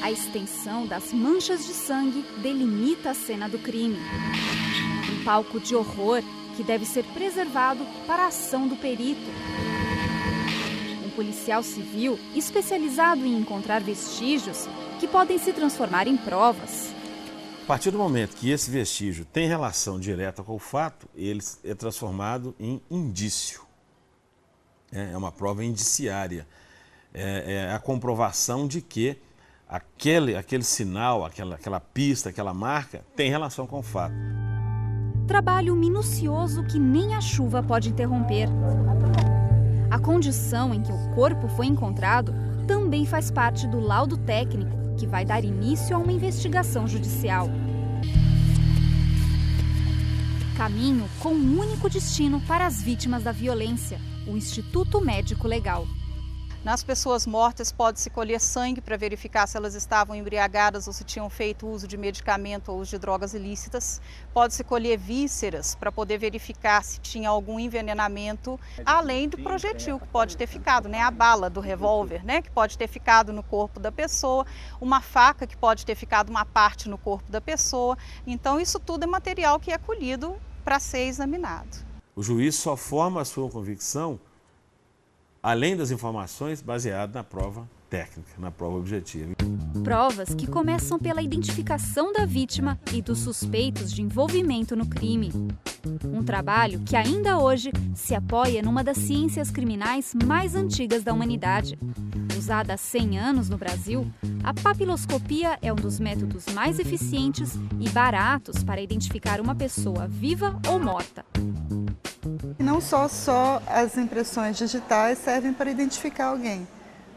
A extensão das manchas de sangue delimita a cena do crime. Um palco de horror que deve ser preservado para a ação do perito. Um policial civil especializado em encontrar vestígios que podem se transformar em provas. A partir do momento que esse vestígio tem relação direta com o fato, ele é transformado em indício. É uma prova indiciária. É a comprovação de que aquele sinal, aquela pista, aquela marca tem relação com o fato. Trabalho minucioso que nem a chuva pode interromper. A condição em que o corpo foi encontrado também faz parte do laudo técnico que vai dar início a uma investigação judicial. Caminho com um único destino para as vítimas da violência, o Instituto Médico Legal. Nas pessoas mortas pode-se colher sangue para verificar se elas estavam embriagadas ou se tinham feito uso de medicamento ou uso de drogas ilícitas. Pode-se colher vísceras para poder verificar se tinha algum envenenamento, além do projetil que pode ter ficado, a bala do revólver, que pode ter ficado no corpo da pessoa, uma faca que pode ter ficado uma parte no corpo da pessoa. Então isso tudo é material que é colhido para ser examinado. O juiz só forma a sua convicção além das informações baseadas na prova técnica, na prova objetiva. Provas que começam pela identificação da vítima e dos suspeitos de envolvimento no crime. Um trabalho que ainda hoje se apoia numa das ciências criminais mais antigas da humanidade. Usada há 100 anos no Brasil, a papiloscopia é um dos métodos mais eficientes e baratos para identificar uma pessoa viva ou morta. E não só as impressões digitais servem para identificar alguém,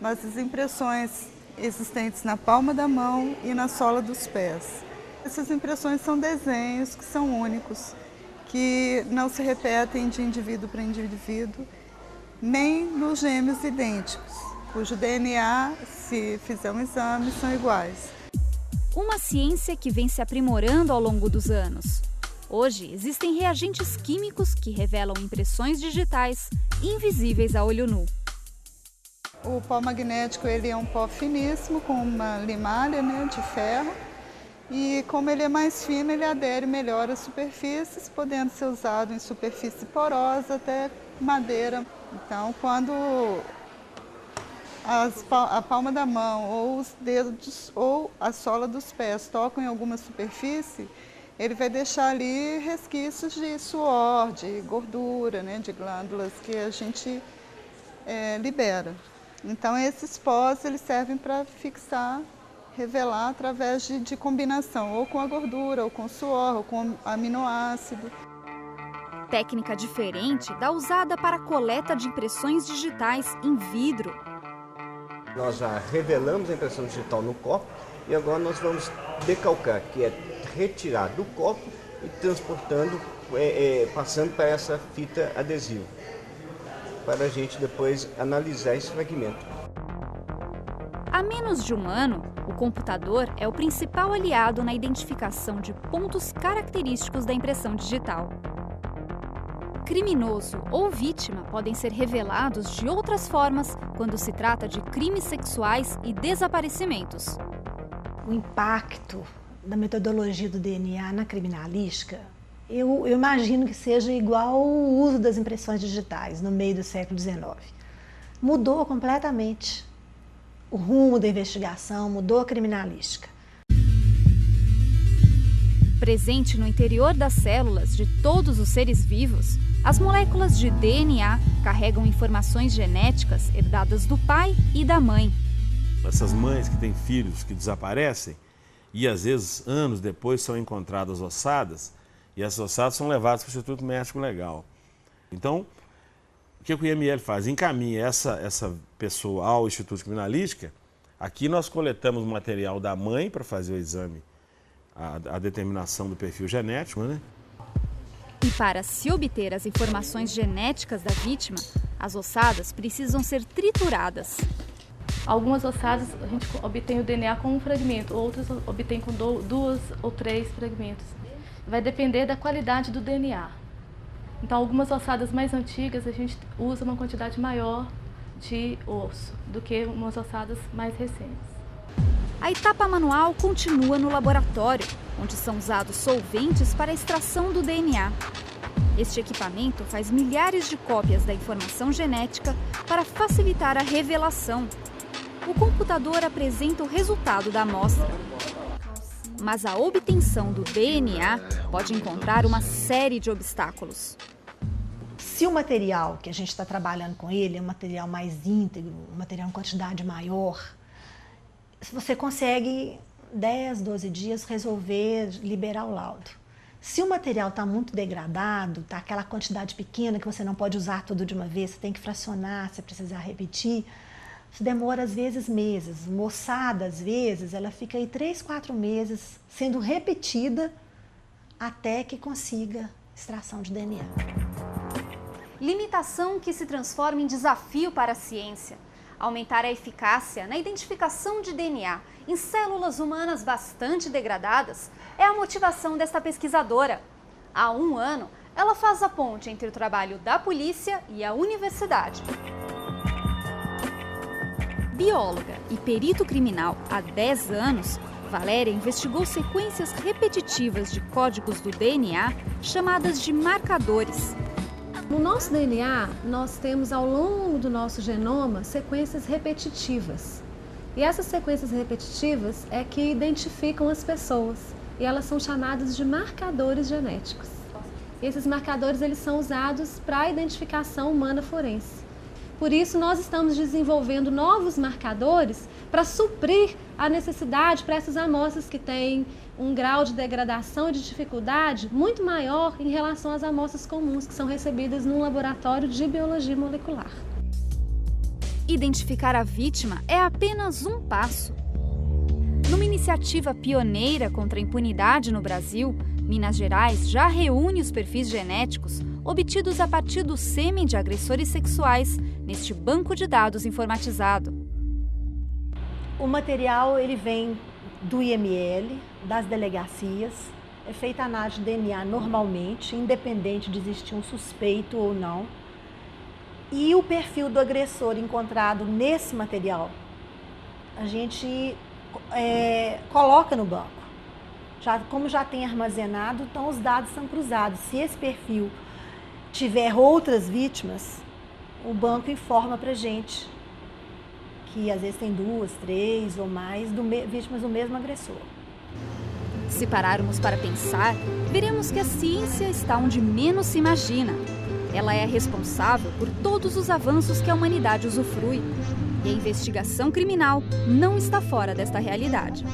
mas as impressões existentes na palma da mão e na sola dos pés. Essas impressões são desenhos que são únicos, que não se repetem de indivíduo para indivíduo, nem nos gêmeos idênticos, cujo DNA, se fizer um exame, são iguais. Uma ciência que vem se aprimorando ao longo dos anos. Hoje, existem reagentes químicos que revelam impressões digitais invisíveis a olho nu. O pó magnético ele é um pó finíssimo com uma limalha de ferro e como ele é mais fino, ele adere melhor às superfícies, podendo ser usado em superfície porosa até madeira. Então, quando a palma da mão ou os dedos ou a sola dos pés tocam em alguma superfície, ele vai deixar ali resquícios de suor, de gordura, de glândulas que a gente libera. Então esses pós eles servem para fixar, revelar através de combinação, ou com a gordura, ou com o suor, ou com aminoácido. Técnica diferente da usada para a coleta de impressões digitais em vidro. Nós já revelamos a impressão digital no copo e agora nós vamos decalcar, que é retirar do copo e transportando, passando para essa fita adesiva, para a gente depois analisar esse fragmento. Há menos de um ano, o computador é o principal aliado na identificação de pontos característicos da impressão digital. Criminoso ou vítima podem ser revelados de outras formas quando se trata de crimes sexuais e desaparecimentos. O impacto da metodologia do DNA na criminalística, eu imagino que seja igual ao uso das impressões digitais no meio do século XIX. Mudou completamente o rumo da investigação, mudou a criminalística. Presente no interior das células de todos os seres vivos, as moléculas de DNA carregam informações genéticas herdadas do pai e da mãe. Essas mães que têm filhos que desaparecem e às vezes anos depois são encontradas ossadas e essas ossadas são levadas para o Instituto Médico Legal. Então, o que o IML faz? Encaminha essa pessoa ao Instituto de Criminalística. Aqui nós coletamos o material da mãe para fazer o exame, a determinação do perfil genético, E para se obter as informações genéticas da vítima, as ossadas precisam ser trituradas. Algumas ossadas a gente obtém o DNA com um fragmento, outras obtém com 2 ou 3 fragmentos. Vai depender da qualidade do DNA. Então, algumas ossadas mais antigas a gente usa uma quantidade maior de osso do que umas ossadas mais recentes. A etapa manual continua no laboratório, onde são usados solventes para a extração do DNA. Este equipamento faz milhares de cópias da informação genética para facilitar a revelação. O computador apresenta o resultado da amostra. Mas a obtenção do DNA pode encontrar uma série de obstáculos. Se o material que a gente está trabalhando com ele é um material mais íntegro, um material em quantidade maior, você consegue 10, 12 dias resolver, liberar o laudo. Se o material está muito degradado, está aquela quantidade pequena que você não pode usar tudo de uma vez, você tem que fracionar, se precisar repetir, isso demora às vezes meses. Moçada, às vezes, ela fica aí 3, 4 meses sendo repetida até que consiga extração de DNA. Limitação que se transforma em desafio para a ciência. Aumentar a eficácia na identificação de DNA em células humanas bastante degradadas é a motivação desta pesquisadora. Há 1 ano, ela faz a ponte entre o trabalho da polícia e a universidade. Bióloga e perito criminal há 10 anos, Valéria investigou sequências repetitivas de códigos do DNA chamadas de marcadores. No nosso DNA, nós temos ao longo do nosso genoma sequências repetitivas. E essas sequências repetitivas é que identificam as pessoas. E elas são chamadas de marcadores genéticos. E esses marcadores eles são usados para a identificação humana forense. Por isso, nós estamos desenvolvendo novos marcadores para suprir a necessidade para essas amostras que têm um grau de degradação e de dificuldade muito maior em relação às amostras comuns que são recebidas num laboratório de biologia molecular. Identificar a vítima é apenas um passo. Numa iniciativa pioneira contra a impunidade no Brasil, Minas Gerais já reúne os perfis genéticos obtidos a partir do sêmen de agressores sexuais neste banco de dados informatizado. O material ele vem do IML, das delegacias, é feita a análise de DNA normalmente, independente de existir um suspeito ou não. E o perfil do agressor encontrado nesse material, a gente coloca no banco. Como já tem armazenado, então os dados são cruzados. Se esse perfil tiver outras vítimas, o banco informa para a gente que às vezes tem 2, 3 ou mais vítimas do mesmo agressor. Se pararmos para pensar, veremos que a ciência está onde menos se imagina. Ela é responsável por todos os avanços que a humanidade usufrui. E a investigação criminal não está fora desta realidade.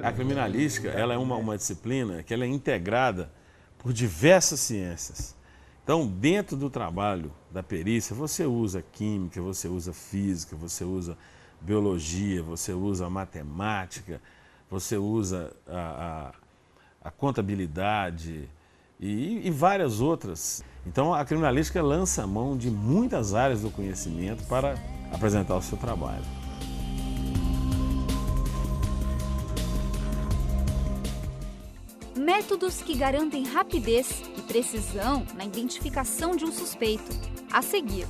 A criminalística ela é uma disciplina que ela é integrada por diversas ciências. Então, dentro do trabalho da perícia, você usa química, você usa física, você usa biologia, você usa matemática, você usa a contabilidade e várias outras. Então, a criminalística lança a mão de muitas áreas do conhecimento para apresentar o seu trabalho. Métodos que garantem rapidez e precisão na identificação de um suspeito. A seguir.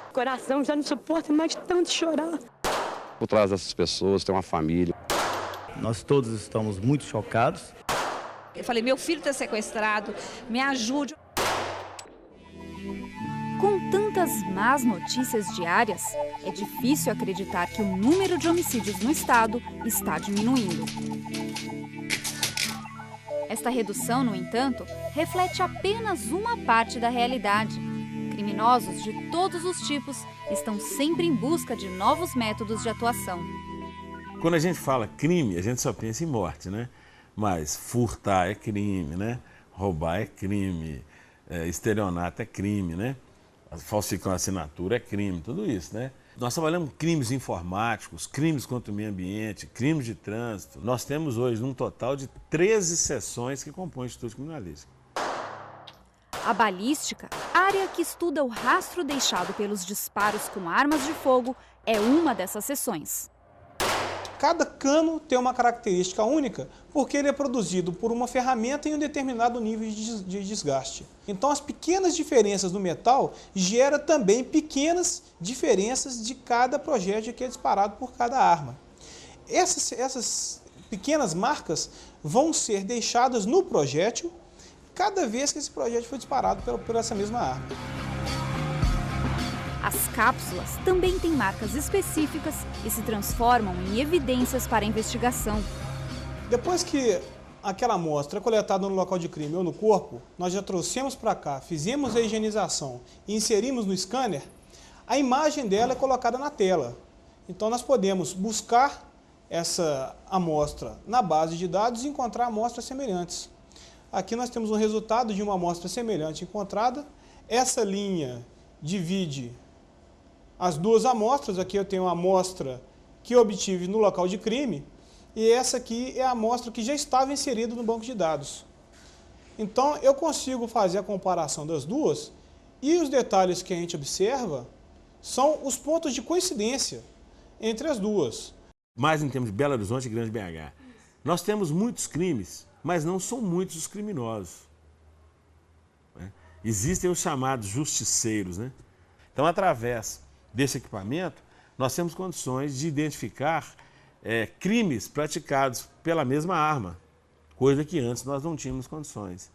O coração já não suporta mais de tanto chorar. Por trás dessas pessoas tem uma família. Nós todos estamos muito chocados. Eu falei, meu filho está sequestrado, me ajude. Com tantas más notícias diárias, é difícil acreditar que o número de homicídios no estado está diminuindo. Esta redução, no entanto, reflete apenas uma parte da realidade. Criminosos de todos os tipos estão sempre em busca de novos métodos de atuação. Quando a gente fala crime, a gente só pensa em morte, né? Mas furtar é crime, né? Roubar é crime, estelionato é crime, né? Falsificar uma assinatura é crime, tudo isso, né? Nós trabalhamos crimes informáticos, crimes contra o meio ambiente, crimes de trânsito. Nós temos hoje um total de 13 seções que compõem o Instituto Criminalístico. A balística, área que estuda o rastro deixado pelos disparos com armas de fogo, é uma dessas seções. Cada cano tem uma característica única porque ele é produzido por uma ferramenta em um determinado nível de desgaste. Então as pequenas diferenças no metal geram também pequenas diferenças de cada projétil que é disparado por cada arma. Essas pequenas marcas vão ser deixadas no projétil cada vez que esse projétil foi disparado por essa mesma arma. As cápsulas também têm marcas específicas e se transformam em evidências para a investigação. Depois que aquela amostra é coletada no local de crime ou no corpo, nós já trouxemos para cá, fizemos a higienização e inserimos no scanner, a imagem dela é colocada na tela. Então nós podemos buscar essa amostra na base de dados e encontrar amostras semelhantes. Aqui nós temos o resultado de uma amostra semelhante encontrada. Essa linha divide as duas amostras. Aqui eu tenho a amostra que eu obtive no local de crime e essa aqui é a amostra que já estava inserida no banco de dados. Então eu consigo fazer a comparação das duas e os detalhes que a gente observa são os pontos de coincidência entre as duas. Mais em termos de Belo Horizonte e Grande BH. Nós temos muitos crimes, mas não são muitos os criminosos. Existem os chamados justiceiros, né? Então, através desse equipamento, nós temos condições de identificar crimes praticados pela mesma arma, coisa que antes nós não tínhamos condições.